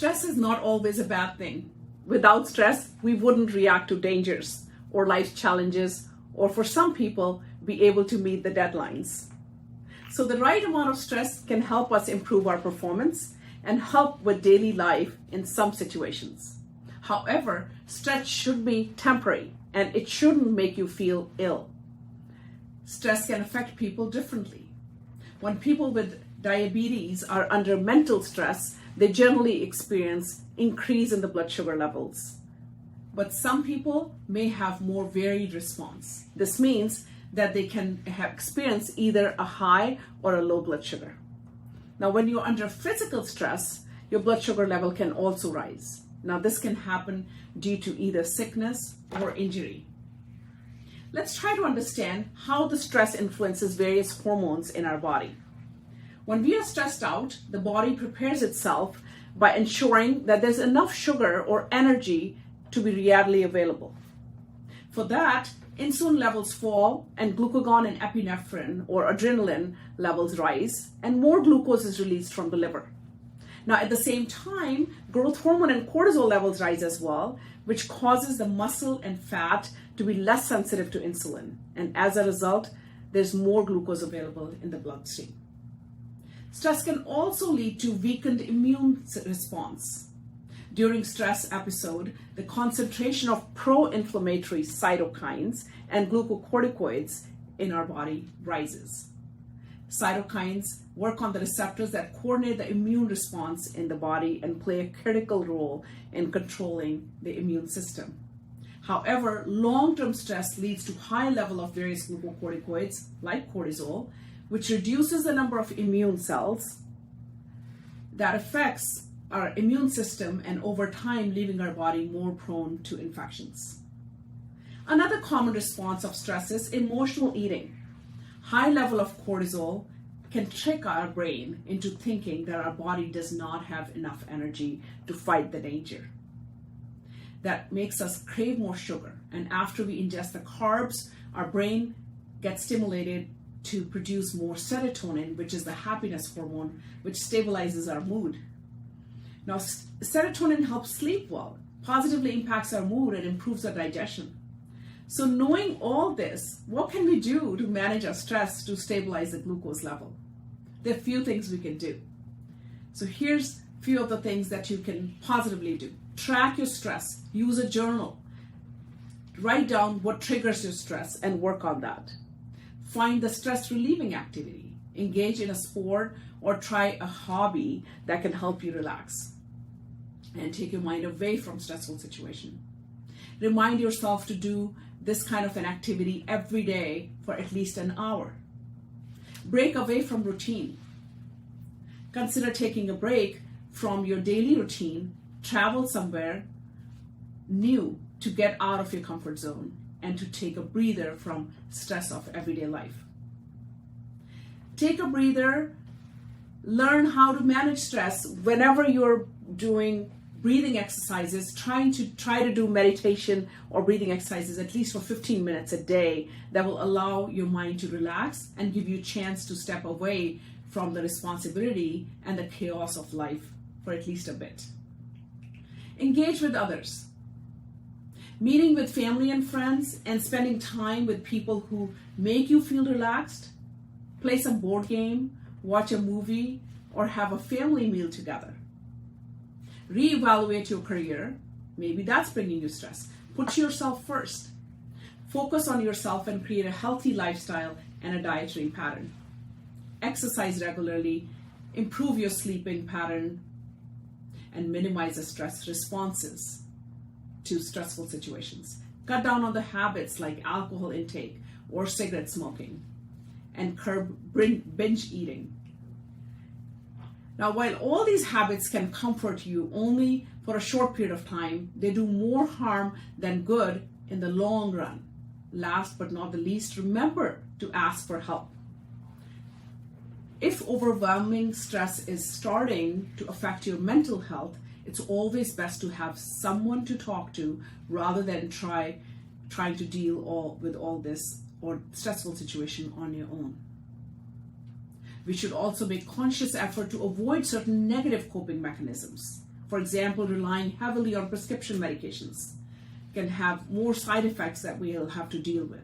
Stress is not always a bad thing. Without stress, we wouldn't react to dangers or life challenges, or for some people, be able to meet the deadlines. So the right amount of stress can help us improve our performance and help with daily life in some situations. However, stress should be temporary and it shouldn't make you feel ill. Stress can affect people differently. When people with diabetes are under mental stress, they generally experience increase in the blood sugar levels. But some people may have more varied response. This means that they can have experienced either a high or a low blood sugar. Now, when you're under physical stress, your blood sugar level can also rise. Now, this can happen due to either sickness or injury. Let's try to understand how the stress influences various hormones in our body. When we are stressed out, the body prepares itself by ensuring that there's enough sugar or energy to be readily available. For that, insulin levels fall and glucagon and epinephrine or adrenaline levels rise, and more glucose is released from the liver. Now, at the same time, growth hormone and cortisol levels rise as well, which causes the muscle and fat to be less sensitive to insulin. And as a result, there's more glucose available in the bloodstream. Stress can also lead to weakened immune response. During stress episode, the concentration of pro-inflammatory cytokines and glucocorticoids in our body rises. Cytokines work on the receptors that coordinate the immune response in the body and play a critical role in controlling the immune system. However, long-term stress leads to high level of various glucocorticoids like cortisol, which reduces the number of immune cells that affects our immune system and over time leaving our body more prone to infections. Another common response of stress is emotional eating. High level of cortisol can trick our brain into thinking that our body does not have enough energy to fight the danger. That makes us crave more sugar, and after we ingest the carbs, our brain gets stimulated to produce more serotonin, which is the happiness hormone, which stabilizes our mood. Now, serotonin helps sleep well, positively impacts our mood, and improves our digestion. So knowing all this, what can we do to manage our stress to stabilize the glucose level? There are a few things we can do. So here's a few of the things that you can positively do. Track your stress, use a journal, write down what triggers your stress and work on that. Find the stress relieving activity, engage in a sport or try a hobby that can help you relax and take your mind away from stressful situation. Remind yourself to do this kind of an activity every day for at least an hour. Break away from routine. Consider taking a break from your daily routine, travel somewhere new to get out of your comfort zone and to take a breather from stress of everyday life. Take a breather, learn how to manage stress whenever you're doing breathing exercises, try to do meditation or breathing exercises at least for 15 minutes a day that will allow your mind to relax and give you a chance to step away from the responsibility and the chaos of life for at least a bit. Engage with others. Meeting with family and friends and spending time with people who make you feel relaxed. Play some board game, watch a movie, or have a family meal together. Reevaluate your career. Maybe that's bringing you stress. Put yourself first. Focus on yourself and create a healthy lifestyle and a dietary pattern. Exercise regularly, improve your sleeping pattern, and minimize the stress responses to stressful situations. Cut down on the habits like alcohol intake or cigarette smoking, and curb binge eating. Now, while all these habits can comfort you only for a short period of time, they do more harm than good in the long run. Last but not the least, remember to ask for help. If overwhelming stress is starting to affect your mental health, it's always best to have someone to talk to rather than trying to deal with all this or stressful situation on your own. We should also make conscious effort to avoid certain negative coping mechanisms. For For example, relying heavily on prescription medications can have more side effects that we'll have to deal with.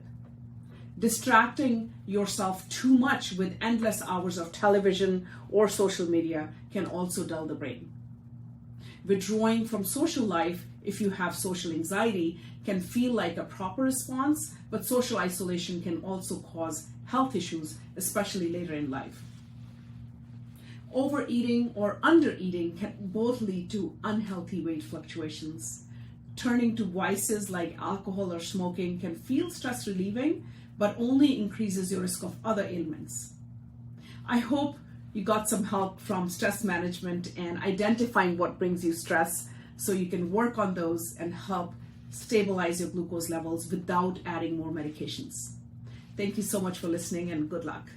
Distracting yourself too much with endless hours of television or social media can also dull the brain. Withdrawing from social life, if you have social anxiety, can feel like a proper response, but social isolation can also cause health issues, especially later in life. Overeating or undereating can both lead to unhealthy weight fluctuations. Turning to vices like alcohol or smoking can feel stress relieving, but only increases your risk of other ailments. I hope you got some help from stress management and identifying what brings you stress so you can work on those and help stabilize your glucose levels without adding more medications. Thank you so much for listening and good luck.